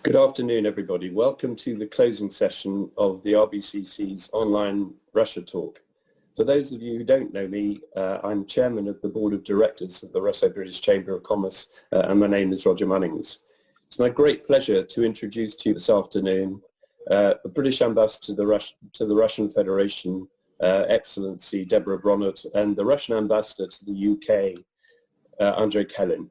Good afternoon, everybody. Welcome to the closing session of the RBCC's online Russia Talk. For those of you who don't know me, I'm chairman of the board of directors of the Russo-British Chamber of Commerce, and my name is Roger Munnings. It's my great pleasure to introduce to you this afternoon the British ambassador to the Russian Federation, Excellency Deborah Bronert, and the Russian ambassador to the UK, Andrei Kelin.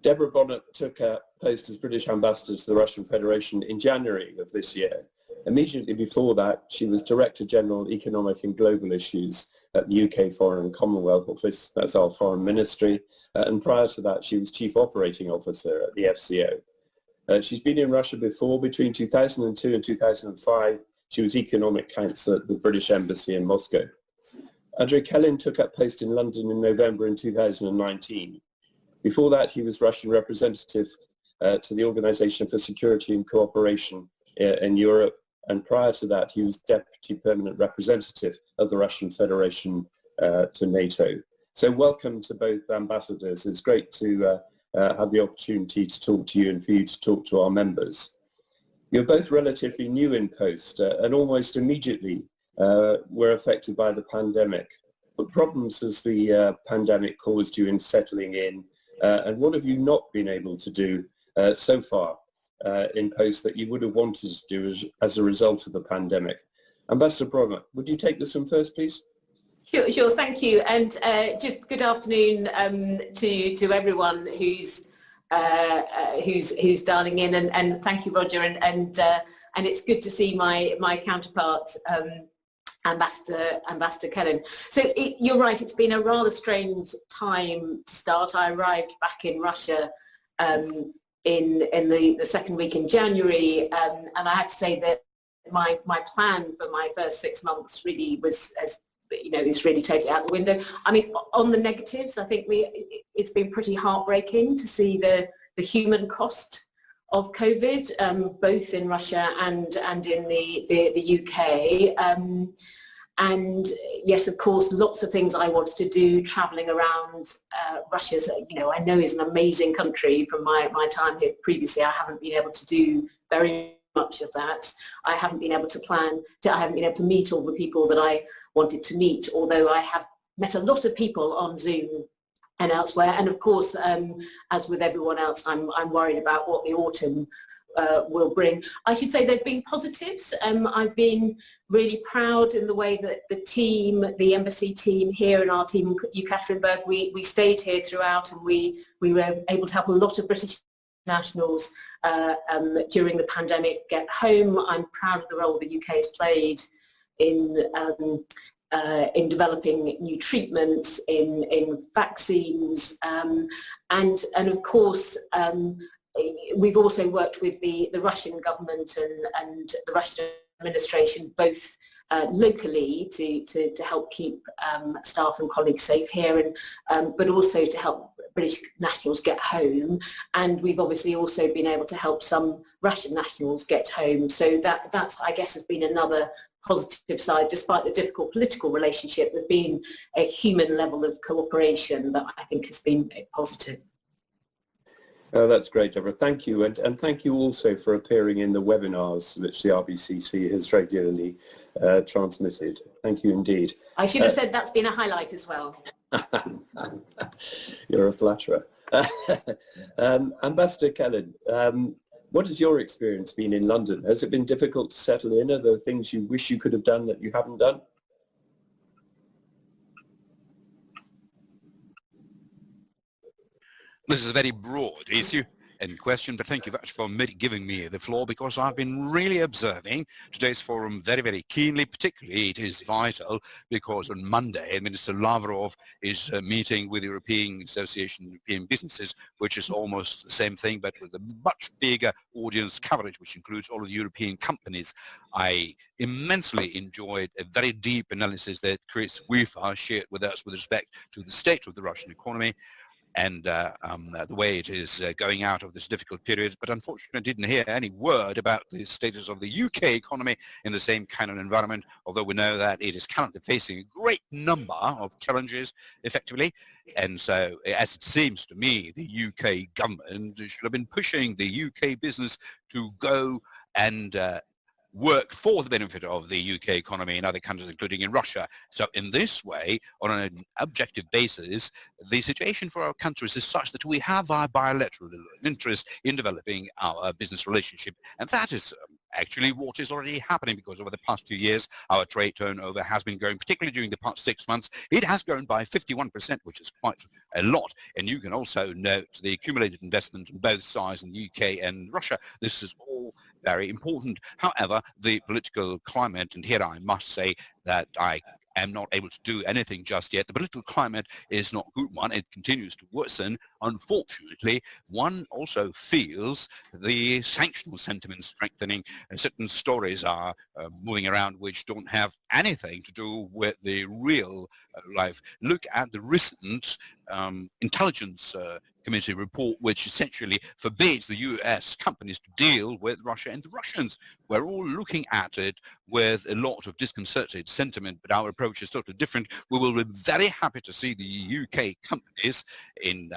Deborah Bronert took a post as British ambassador to the Russian Federation in January of this year. Immediately before that, she was Director General Economic and Global Issues at the UK Foreign and Commonwealth Office, that's our foreign ministry, and prior to that she was Chief Operating Officer at the FCO. She's been in Russia before. Between 2002 and 2005, she was Economic Counsel at the British Embassy in Moscow. Andrei Kelin took up post in London in November in 2019. Before that, he was Russian representative to the Organisation for Security and Cooperation in Europe, and prior to that, he was Deputy Permanent Representative of the Russian Federation to NATO. So welcome to both ambassadors. It's great to have the opportunity to talk to you and for you to talk to our members. You're both relatively new in post and almost immediately were affected by the pandemic. What problems has the pandemic caused you in settling in? And what have you not been able to do so far in post that you would have wanted to do as a result of the pandemic? Ambassador Bronert, would you take this one first, please? Sure, thank you. And just good afternoon to everyone who's dialing in, and thank you, Roger. And it's good to see my counterpart, Ambassador Kelin. So you're right, it's been a rather strange time to start. I arrived back in Russia in the second week in January, and I have to say that my plan for my first 6 months really was, as you know, is really totally out the window. I mean, on the negatives, I think it's been pretty heartbreaking to see the human cost of COVID, both in Russia and in the UK. And yes, of course, lots of things I wanted to do, traveling around Russia's, you know, I know is an amazing country. From my time here previously, I haven't been able to do very much of that. I haven't been able to I haven't been able to meet all the people that I wanted to meet, although I have met a lot of people on Zoom and elsewhere. And of course, as with everyone else, I'm worried about what the autumn will bring. I should say there've been positives. I've been really proud in the way that the team, the embassy team here and our team in Yekaterinburg, we stayed here throughout, and we were able to help a lot of British nationals during the pandemic get home. I'm proud of the role the UK has played in developing new treatments, in vaccines, and of course we've also worked with the Russian government and the Russian administration, both locally to help keep staff and colleagues safe here, and but also to help British nationals get home. And we've obviously also been able to help some Russian nationals get home. So that's, I guess, has been another positive side. Despite the difficult political relationship, there's been a human level of cooperation that I think has been positive. Oh, that's great, Deborah. Thank you. And thank you also for appearing in the webinars which the RBCC has regularly transmitted. Thank you indeed. I should have said that's been a highlight as well. You're a flatterer. Ambassador Kelin, what has your experience been in London? Has it been difficult to settle in? Are there things you wish you could have done that you haven't done? This is a very broad issue in question, but thank you very much for giving me the floor, because I've been really observing today's forum very, very keenly. Particularly, it is vital because on Monday, Minister Lavrov is meeting with the European Association of European Businesses, which is almost the same thing, but with a much bigger audience coverage, which includes all of the European companies. I immensely enjoyed a very deep analysis that Chris Weaver shared with us with respect to the state of the Russian economy. and the way it is going out of this difficult period, but unfortunately I didn't hear any word about the status of the UK economy in the same kind of environment, although we know that it is currently facing a great number of challenges effectively. And so, as it seems to me, the UK government should have been pushing the UK business to go and work for the benefit of the UK economy in other countries, including in Russia. So in this way, on an objective basis, the situation for our countries is such that we have our bilateral interest in developing our business relationship. And that is actually what is already happening, because over the past 2 years, our trade turnover has been growing, particularly during the past 6 months. It has grown by 51%, which is quite a lot. And you can also note the accumulated investment on both sides in the UK and Russia. This is all very important. However, the political climate, and here I must say that I am not able to do anything just yet. The political climate is not a good one. It continues to worsen. Unfortunately, one also feels the sanctional sentiment strengthening. Certain stories are moving around which don't have anything to do with the real life. Look at the recent intelligence committee report, which essentially forbids the US companies to deal with Russia and the Russians. We're all looking at it with a lot of disconcerted sentiment, but our approach is totally different. We will be very happy to see the UK companies in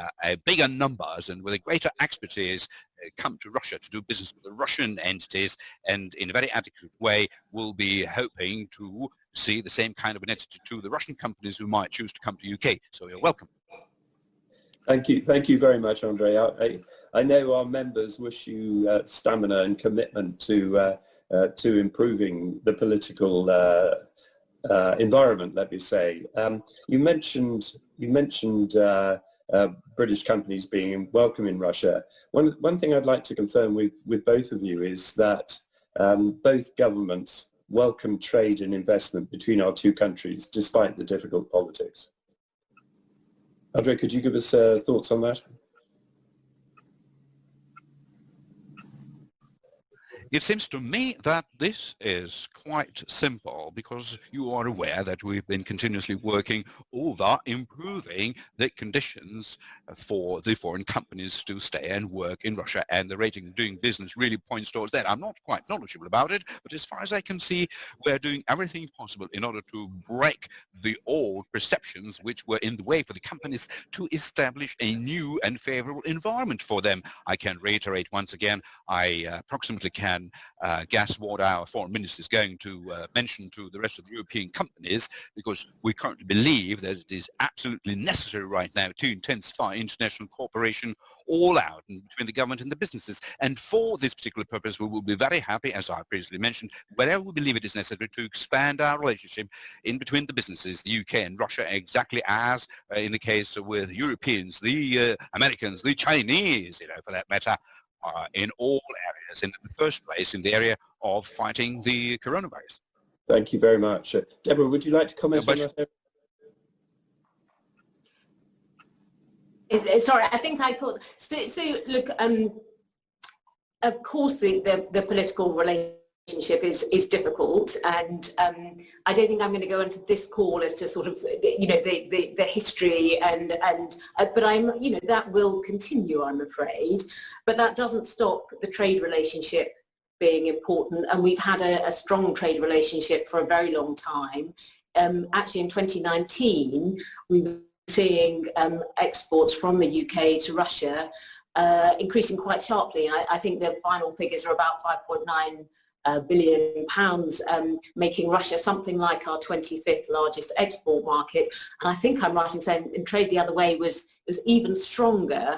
bigger numbers and with a greater expertise come to Russia to do business with the Russian entities, and in a very adequate way we'll be hoping to see the same kind of an attitude to the Russian companies who might choose to come to UK. So you're welcome. Thank you very much, Andre. I know our members wish you stamina and commitment to improving the political environment, let me say. You mentioned British companies being welcome in Russia. One thing I'd like to confirm with both of you is that both governments welcome trade and investment between our two countries, despite the difficult politics. Andre, could you give us thoughts on that? It seems to me that this is quite simple, because you are aware that we've been continuously working over improving the conditions for the foreign companies to stay and work in Russia, and the rating doing business really points towards that. I'm not quite knowledgeable about it, but as far as I can see, we're doing everything possible in order to break the old perceptions which were in the way for the companies to establish a new and favorable environment for them. I can reiterate once again, I approximately can guess what our foreign minister is going to mention to the rest of the European companies, because we currently believe that it is absolutely necessary right now to intensify international cooperation all out between the government and the businesses. And for this particular purpose, we will be very happy, as I previously mentioned, wherever we believe it is necessary, to expand our relationship in between the businesses, the UK and Russia, exactly as in the case with Europeans, the Americans, the Chinese, for that matter, in all areas, in the first place in the area of fighting the coronavirus. Thank you very much. Deborah, would you like to comment on that? Sorry, I think I caught. So look, of course the political relationship is difficult, and I don't think I'm going to go into this call as to sort of the history and but I'm that will continue, I'm afraid, but that doesn't stop the trade relationship being important, and we've had a strong trade relationship for a very long time. Actually in 2019 we were seeing exports from the UK to Russia increasing quite sharply. I think the final figures are about 5.9 billion pounds, making Russia something like our 25th largest export market. And I think I'm right in saying in trade the other way was even stronger.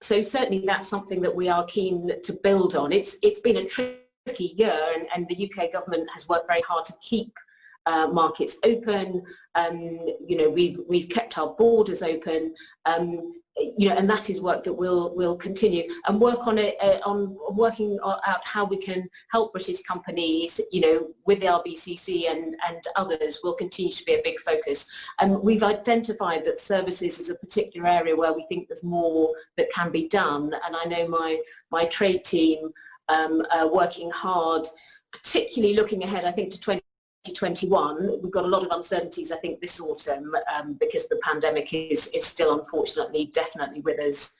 So certainly that's something that we are keen to build on. It's been a tricky year, and the UK government has worked very hard to keep markets open. We've kept our borders open. And that is work that we'll continue and work on it, on working out how we can help British companies, with the RBCC and others will continue to be a big focus. And we've identified that services is a particular area where we think there's more that can be done. And I know my trade team are working hard, particularly looking ahead, I think, to 2021, we've got a lot of uncertainties, I think, this autumn because the pandemic is still, unfortunately, definitely with us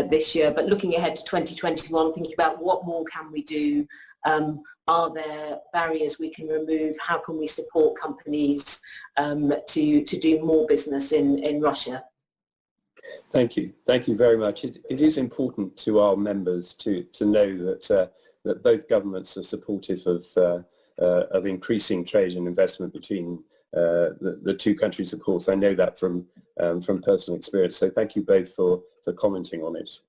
this year. But looking ahead to 2021, thinking about what more can we do? Are there barriers we can remove? How can we support companies to do more business in Russia? Thank you. Thank you very much. It is important to our members to know that both governments are supportive of increasing trade and investment between the two countries, of course. I know that from personal experience. So thank you both for commenting on it.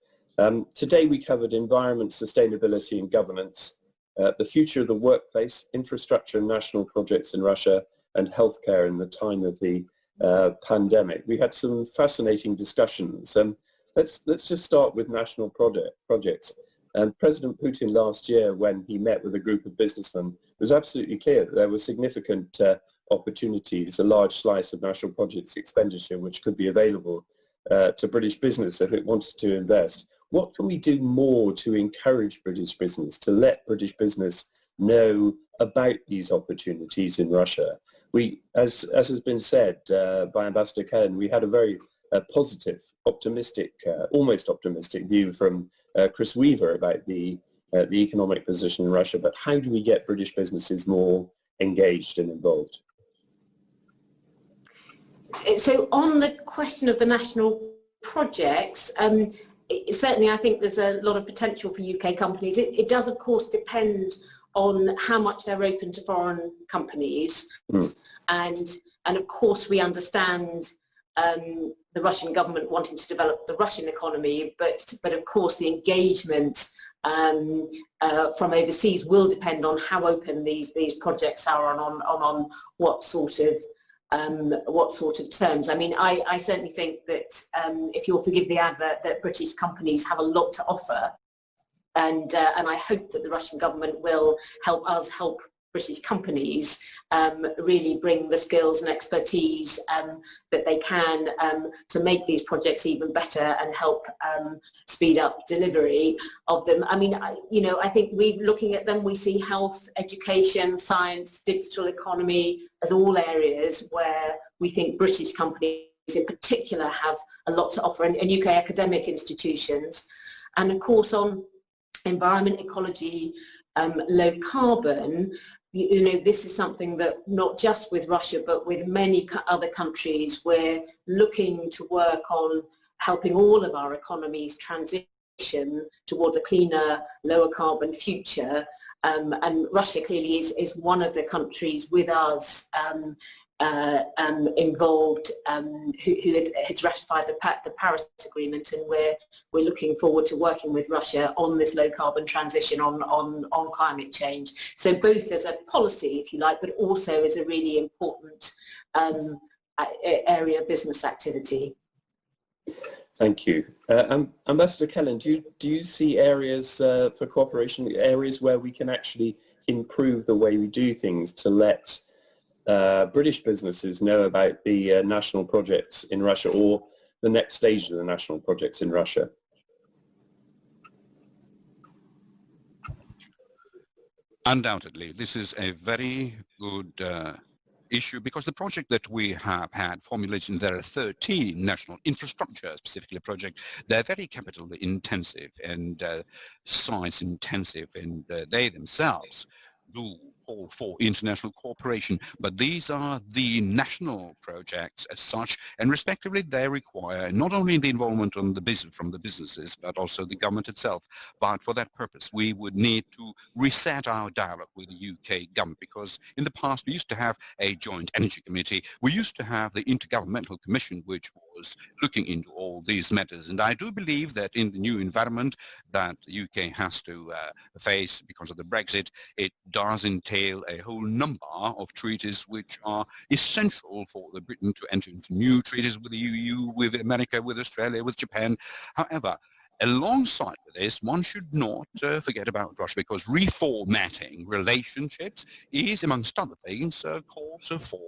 Today we covered environment, sustainability and governance, the future of the workplace, infrastructure and national projects in Russia, and healthcare in the time of the pandemic. We had some fascinating discussions. Let's just start with national projects. And President Putin last year, when he met with a group of businessmen, was absolutely clear that there were significant opportunities, a large slice of national projects expenditure which could be available to British business if it wanted to invest. What can we do more to encourage British business, to let British business know about these opportunities in Russia? We, as has been said by Ambassador Cohen, we had a very positive, optimistic, almost optimistic view from Chris Weaver about the economic position in Russia. But how do we get British businesses more engaged and involved? So on the question of the national projects, certainly I think there's a lot of potential for UK companies. It does, of course, depend on how much they're open to foreign companies. And of course, we understand the Russian government wanting to develop the Russian economy, but of course the engagement from overseas will depend on how open these projects are and on what sort of terms. I mean, I certainly think that if you'll forgive the advert, that British companies have a lot to offer, and I hope that the Russian government will help us help British companies really bring the skills and expertise that they can to make these projects even better and help speed up delivery of them. I mean, I think looking at them, we see health, education, science, digital economy as all areas where we think British companies in particular have a lot to offer, and UK academic institutions. And of course on environment, ecology, low carbon, this is something that not just with Russia, but with many other countries, we're looking to work on helping all of our economies transition towards a cleaner, lower carbon future. And Russia clearly is one of the countries with us involved who has ratified the Paris Agreement, and we're looking forward to working with Russia on this low carbon transition on climate change. So both as a policy, if you like, but also as a really important area of business activity. Thank you. Ambassador Kellen, do you see areas for cooperation, areas where we can actually improve the way we do things to let British businesses know about the national projects in Russia, or the next stage of the national projects in Russia? Undoubtedly, this is a very good issue, because the project that we have had formulated, there are 13 national infrastructure specifically projects. They're very capital intensive and size intensive, and they themselves do call for international cooperation, but these are the national projects as such, and respectively they require not only the involvement on from the businesses, but also the government itself. But for that purpose we would need to reset our dialogue with the UK government, because in the past we used to have a joint energy committee, we used to have the intergovernmental commission which was looking into all these matters, and I do believe that in the new environment that the UK has to face because of the Brexit, it does entail a whole number of treaties which are essential for the Britain to enter into new treaties with the EU, with America, with Australia, with Japan. However, alongside with this, one should not forget about Russia, because reformatting relationships is, amongst other things, a cause for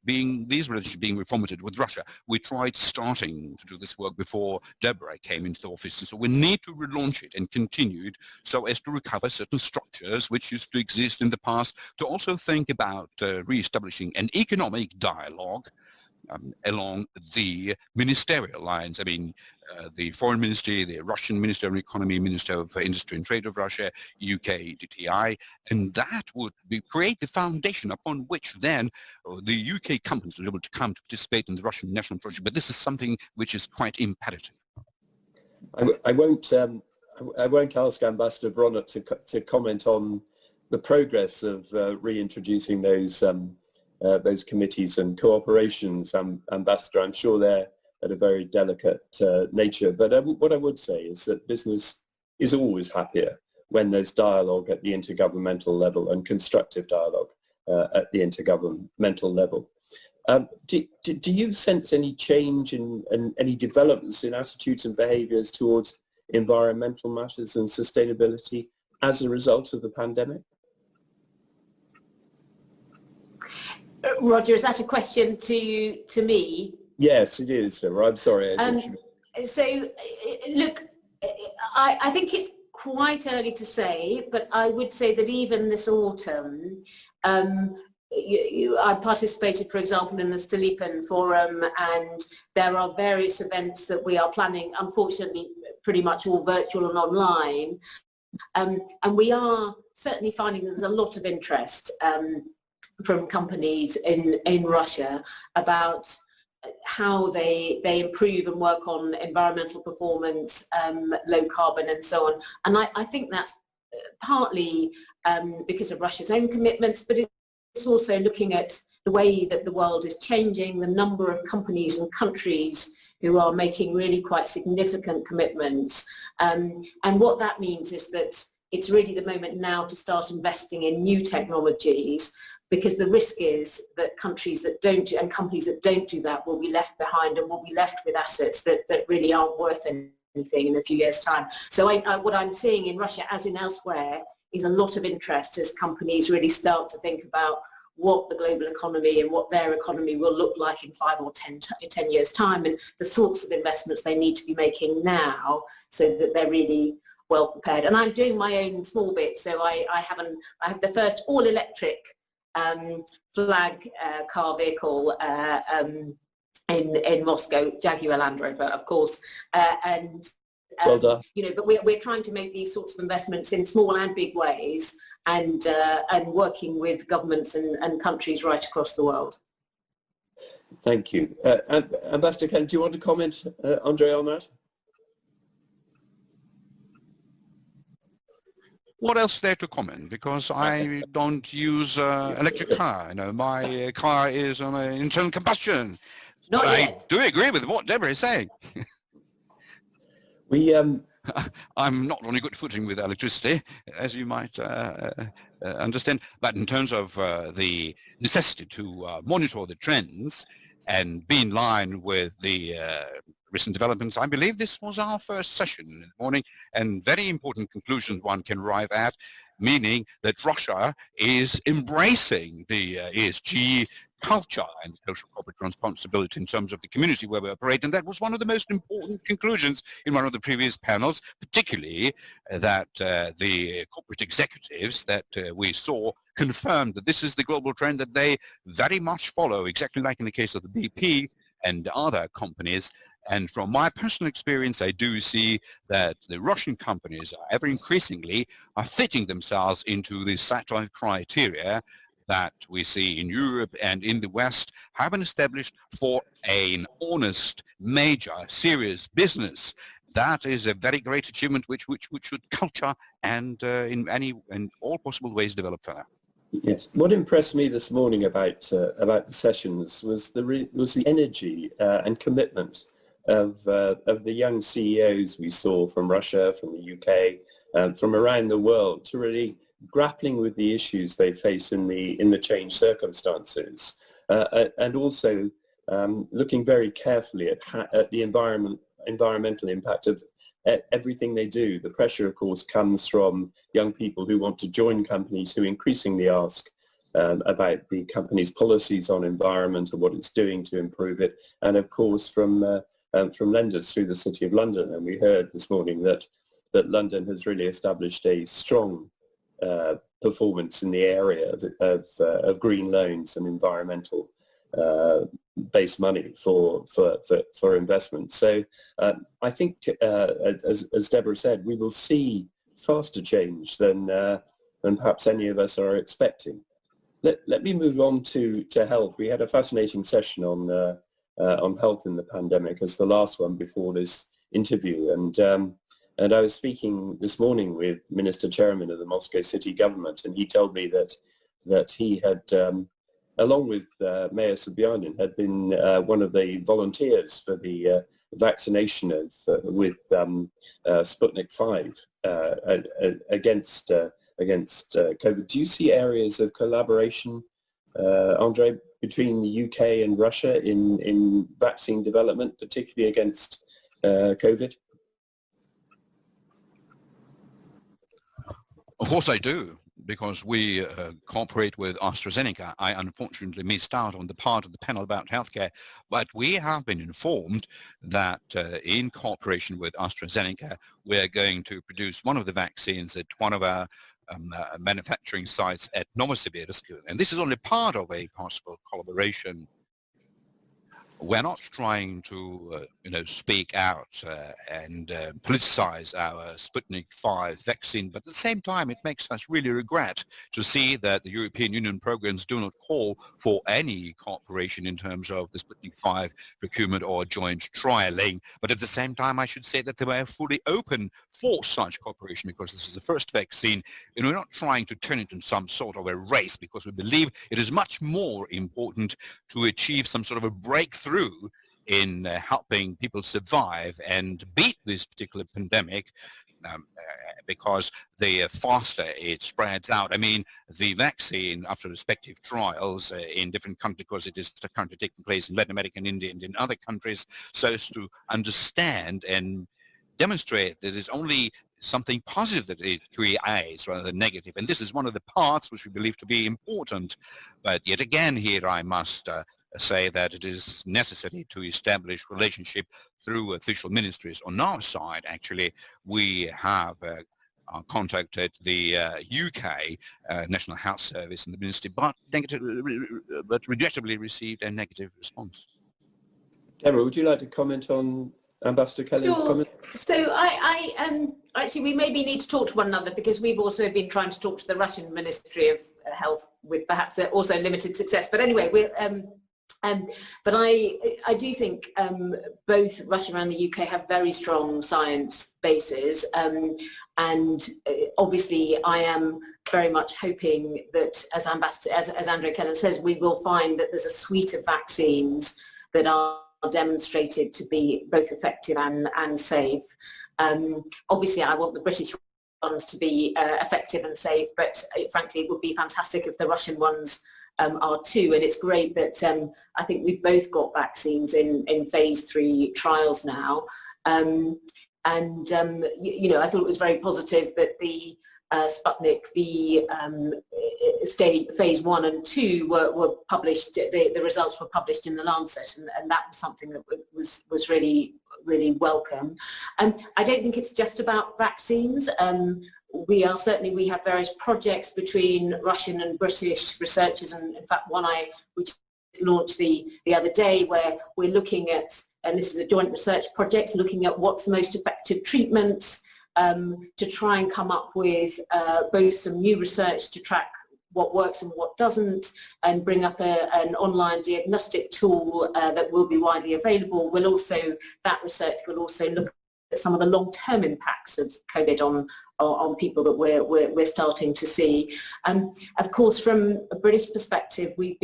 these relationships being reformatted with Russia. We tried starting to do this work before Deborah came into the office, and so we need to relaunch it and continue it so as to recover certain structures which used to exist in the past, to also think about re-establishing an economic dialogue along the ministerial lines. I mean, the Foreign Ministry, the Russian Minister of Economy, Minister of Industry and Trade of Russia, UK DTI, and that would create the foundation upon which then the UK companies will be able to come to participate in the Russian national project. But this is something which is quite imperative. I won't ask Ambassador Bronner to comment on the progress of reintroducing those committees and cooperations, Ambassador. I'm sure they're at a very delicate nature. But what I would say is that business is always happier when there's dialogue at the intergovernmental level and constructive dialogue at the intergovernmental level. Do you sense any change in any developments in attitudes and behaviours towards environmental matters and sustainability as a result of the pandemic? Roger, is that a question to me? Yes, it is, Deborah. I'm sorry. So, look, I think it's quite early to say, but I would say that even this autumn, I participated, for example, in the Stolypin Forum, and there are various events that we are planning, unfortunately, pretty much all virtual and online. And we are certainly finding there's a lot of interest from companies in Russia about how they improve and work on environmental performance, low carbon and so on. And I think that's partly because of Russia's own commitments, but it's also looking at the way that the world is changing, the number of companies and countries who are making really quite significant commitments. And what that means is that it's really the moment now to start investing in new technologies, because the risk is that countries that don't do, and companies that don't do that will be left behind and will be left with assets that really aren't worth anything in a few years' time. So what I'm seeing in Russia, as in elsewhere, is a lot of interest as companies really start to think about what the global economy and what their economy will look like in 5 or 10 years' time, and the sorts of investments they need to be making now so that they're really well prepared. And I'm doing my own small bit, so I have the first all-electric flag car vehicle in Moscow, Jaguar Land Rover, of course, and well done. You know, but we're trying to make these sorts of investments in small and big ways, and working with governments and countries right across the world. Thank you. Ambassador Ken, do you want to comment, Andre, on that? What else is there to comment? Because I don't use electric car. You know, my car is on an internal combustion. Not but yet. I do agree with what Deborah is saying. I'm not on a good footing with electricity, as you might understand. But in terms of the necessity to monitor the trends and be in line with the recent developments, I believe this was our first session in the morning, and very important conclusions one can arrive at, meaning that Russia is embracing the ESG culture and social corporate responsibility in terms of the community where we operate. And that was one of the most important conclusions in one of the previous panels, particularly that the corporate executives that we saw confirmed that this is the global trend that they very much follow, exactly like in the case of the BP and other companies. And from my personal experience, I do see that the Russian companies are ever increasingly are fitting themselves into the set of criteria that we see in Europe and in the West have been established for an honest, major, serious business. That is a very great achievement which should culture and in all possible ways develop further. Yes. What impressed me this morning about the sessions was the energy and commitment of the young CEOs we saw from Russia, from the UK, from around the world, to really grappling with the issues they face in the changed circumstances, and also looking very carefully at the environmental impact of everything they do. The pressure, of course, comes from young people who want to join companies who increasingly ask about the company's policies on environment and what it's doing to improve it, and of course from lenders through the City of London. And we heard this morning that London has really established a strong performance in the area of green loans and environmental based money for investment. So I think, as Deborah said, we will see faster change than perhaps any of us are expecting. Let me move on to health. We had a fascinating session on health in the pandemic as the last one before this interview, and I was speaking this morning with Minister Chairman of the Moscow City Government, and he told me that he had, along with Mayor Sobyanin, had been one of the volunteers for the vaccination with Sputnik 5 against COVID. Do you see areas of collaboration, Andre, between the UK and Russia in vaccine development, particularly against COVID? Of course I do, because we cooperate with AstraZeneca. I unfortunately missed out on the part of the panel about healthcare, but we have been informed that in cooperation with AstraZeneca, we're going to produce one of the vaccines at one of our manufacturing sites at Novosibirsk, and this is only part of a possible collaboration. We're not trying to, speak out and politicize our Sputnik 5 vaccine, but at the same time, it makes us really regret to see that the European Union programs do not call for any cooperation in terms of the Sputnik 5 procurement or joint trialing. But at the same time, I should say that they were fully open for such cooperation, because this is the first vaccine, and we're not trying to turn it into some sort of a race, because we believe it is much more important to achieve some sort of a breakthrough in helping people survive and beat this particular pandemic, because the faster it spreads out. I mean, the vaccine, after respective trials in different countries, because it is currently taking place in Latin America and India and in other countries, so as to understand and demonstrate that it's only something positive that it creates rather than negative. And this is one of the parts which we believe to be important. But yet again here I must say that it is necessary to establish relationship through official ministries. On our side, actually, we have contacted the UK National Health Service and the Ministry, but regrettably received a negative response. Deborah, would you like to comment on Ambassador Kelly's comment? So I actually, we maybe need to talk to one another, because we've also been trying to talk to the Russian Ministry of Health with perhaps also limited success. But anyway, we're but I do think both Russia and the UK have very strong science bases, and obviously I am very much hoping that, as Andre Kennan says, we will find that there's a suite of vaccines that are demonstrated to be both effective and safe. Obviously I want the British ones to be effective and safe, but frankly it would be fantastic if the Russian ones are too, and it's great that I think we've both got vaccines in phase 3 trials now, and I thought it was very positive that the Sputnik V phase 1 and 2 were published. The results were published in the Lancet, and that was something that was really welcome. I don't think it's just about vaccines. We have various projects between Russian and British researchers, and in fact one which launched the other day, where we're looking at, and this is a joint research project, looking at what's the most effective treatments, to try and come up with both some new research to track what works and what doesn't, and bring up an online diagnostic tool that will be widely available. That research will also look at some of the long-term impacts of COVID on people that we're starting to see. Of course, from a British perspective, we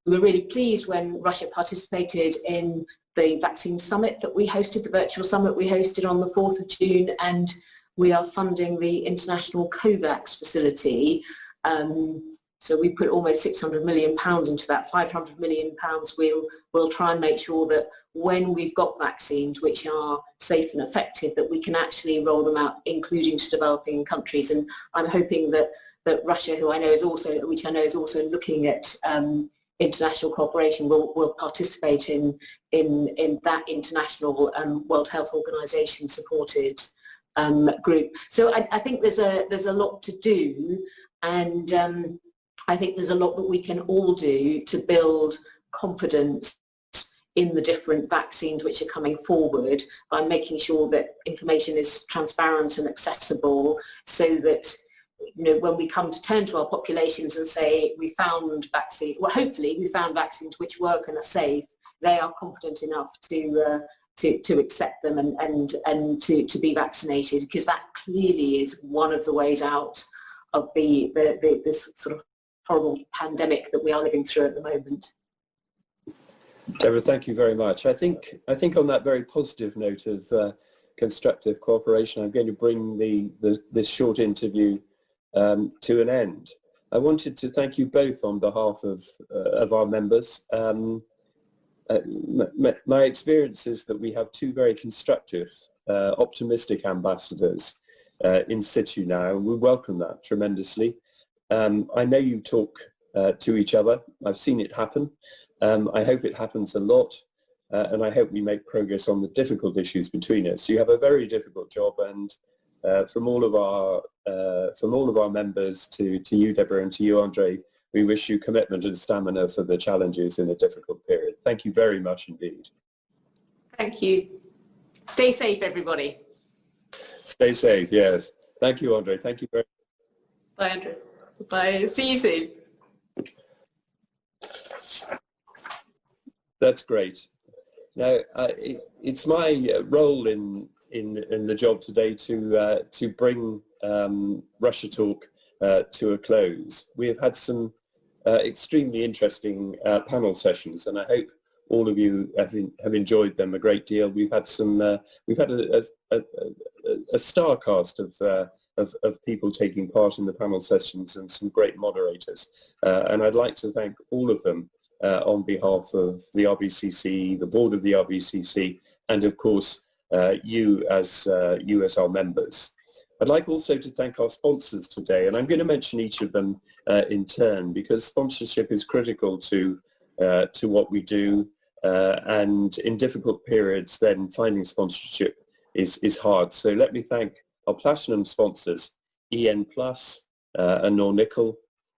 were really pleased when Russia participated in the vaccine summit that we hosted, the virtual summit we hosted on the 4th of June, and we are funding the international COVAX facility, So we put almost £600 million into that. £500 million we'll try and make sure that when we've got vaccines which are safe and effective, that we can actually roll them out, including to developing countries. And I'm hoping that Russia, which I know is also looking at international cooperation, will participate in that international World Health Organization supported group. So I think there's a lot to do, and I think there's a lot that we can all do to build confidence in the different vaccines which are coming forward by making sure that information is transparent and accessible, so that when we come to turn to our populations and say we found vaccine, well, hopefully we found vaccines which work and are safe, they are confident enough to accept them and to be vaccinated, because that clearly is one of the ways out of this sort of horrible pandemic that we are living through at the moment. Deborah, thank you very much. I think on that very positive note of constructive cooperation, I'm going to bring this short interview to an end. I wanted to thank you both on behalf of our members. My experience is that we have two very constructive, optimistic ambassadors in situ now, and we welcome that tremendously. I know you talk to each other. I've seen it happen. I hope it happens a lot, and I hope we make progress on the difficult issues between us. You have a very difficult job, and from all of our members to you, Deborah, and to you, Andre, we wish you commitment and stamina for the challenges in a difficult period. Thank you very much indeed. Thank you. Stay safe, everybody. Stay safe. Yes. Thank you, Andre. Thank you very much. Bye, Andre. Bye. See you soon. That's great. Now, it's my role in the job today to bring RussiaTALK to a close. We have had some extremely interesting panel sessions, and I hope all of you have enjoyed them a great deal. We've had a star cast of people taking part in the panel sessions, and some great moderators. And I'd like to thank all of them on behalf of the RBCC, the board of the RBCC, and of course you as our members. I'd like also to thank our sponsors today, and I'm going to mention each of them in turn, because sponsorship is critical to what we do, and in difficult periods then finding sponsorship is hard. So let me thank our platinum sponsors, EN Plus and Nornickel,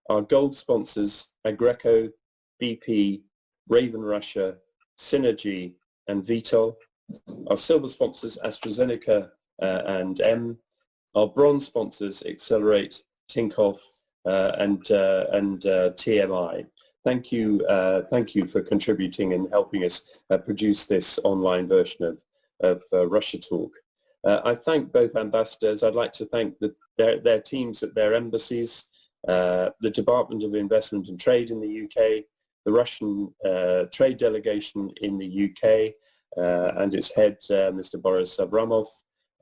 our gold sponsors, Agreco, BP, Raven Russia, Synergy and Vitol, our silver sponsors, AstraZeneca and M, our bronze sponsors, Accelerate, Tinkoff and TMI. Thank you for contributing and helping us produce this online version of RussiaTALK. I thank both ambassadors. I'd like to thank their teams at their embassies, the Department of Investment and Trade in the UK, the Russian trade delegation in the UK and its head, Mr. Boris Abramov,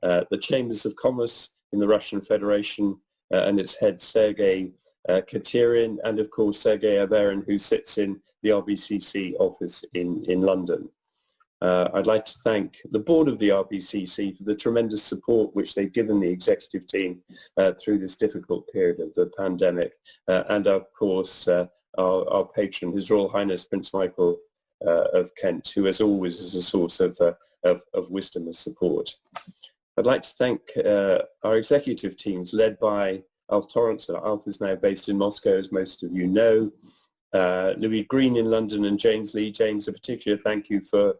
the Chambers of Commerce in the Russian Federation and its head, Sergei Katerin, and of course Sergei Averin, who sits in the RBCC office in London. I'd like to thank the board of the RBCC for the tremendous support which they've given the executive team through this difficult period of the pandemic, and of course our patron, His Royal Highness Prince Michael of Kent, who as always is a source of wisdom and support. I'd like to thank our executive teams led by Alf Torrance. Alf is now based in Moscow, as most of you know. Louis Green in London and James Lee. James, a particular thank you for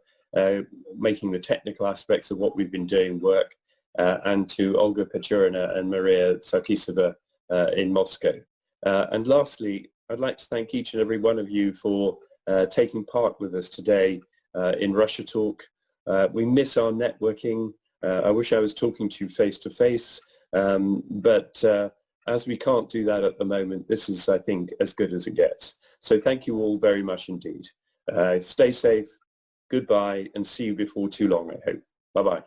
making the technical aspects of what we've been doing work, and to Olga Pechurina and Maria Sarkisova in Moscow. And lastly, I'd like to thank each and every one of you for taking part with us today in RussiaTALK. We miss our networking. I wish I was talking to you face to face, but as we can't do that at the moment, this is, I think, as good as it gets. So thank you all very much indeed. Stay safe, goodbye, and see you before too long, I hope. Bye-bye.